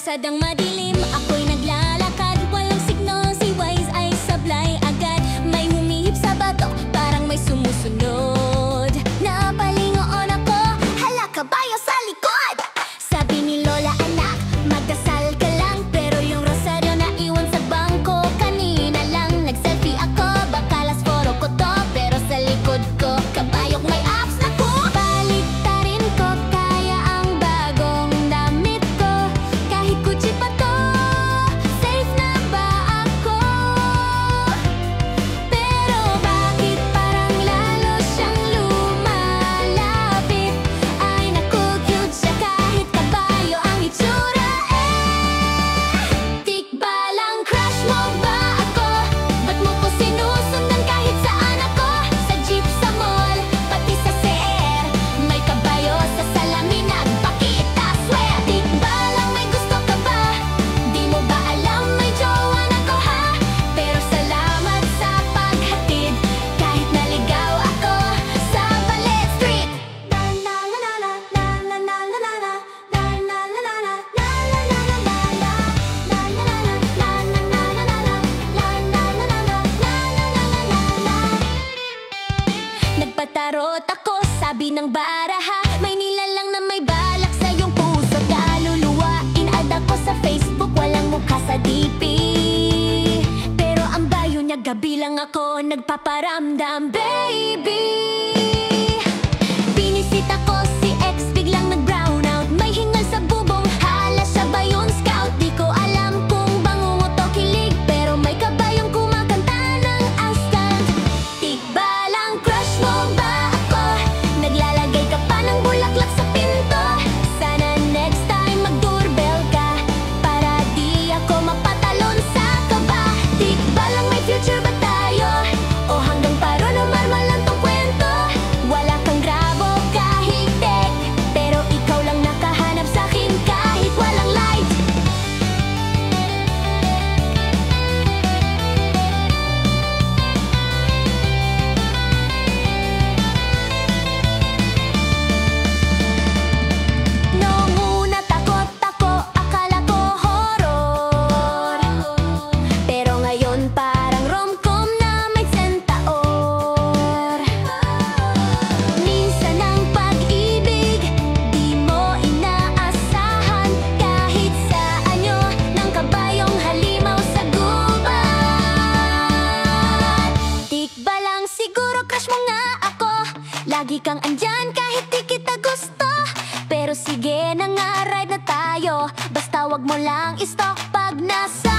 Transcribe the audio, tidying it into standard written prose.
kalsadang madilim, ako'y naglalakad. Walang signo, si Wise ay sablay agad. May humihip sa batok, parang may sumusunod. Napalingon ako, hala, kabayo sa likod. Sabi ni Lola, anak, magdasal ka lang. Pero yung rosaryo na iwan sa bangko, kanina lang. Nag-selfie ako, baka last photo ko to. Pero sa likod ko, kabayok may apps na ko. Baliktarin ko, kaya ang bagong damit ko. Kahit Gucci pa to, safe na ba ako? Pero bakit parang lalo siyang lumalapit? Ay naku, cute siya kahit kabayo ang itsura Tikbalang crush mo ba ako? Ba't mo ko sinusundan kahit saan ako? Sa jeep, sa mall, pati sa CR. May kabayo sa salamin, nagpakita, swear. Tikbalang may gusto ka ba? Di mo ba alam may jowa na ko, ha? Pero salamat sa paghatid, kahit naligaw ako sa Ballet Street. Nagpatarot ako, sabi ng baraha, may nilalang na may balak sa iyong puso. Kaluluwain, add ako sa Facebook, walang mukha sa DP. Pero ang bayo niya, gabi lang ako nagpaparamdam, baby. Binisit ako si ex, biglang nag-brown out. May hingal sa bubong, hala siya ba yun, scout? Di ko alam kung bangungot o kilig, pero may kabayong kumakanta ng astant. Tikbalang crush mo ba ako? Naglalagay ka pa ng bulaklak sa pinto. Sana next time mag-doorbell ka, para di ako mapatalon sa kaba. Tikbalang may future ba tayo? O hanggang paro na marmal lang tong kwento? Wala kang grabo kahit tek, pero ikaw lang nakahanap sa'kin kahit walang light. Noong una takot ako, akala ko horror. Pero ngayon parang rom-com na may sentaor. Minsan ang pag-ibig, di mo inaasahan. Kahit sa anyo ng kabayong halimaw sa gubat. Tikbalang siguro crush mo nga ako. Lagi kang andyan kahit di kita gusto. Pero sige na nga, ride na tayo. Basta wag mo lang i-stalk pag nasa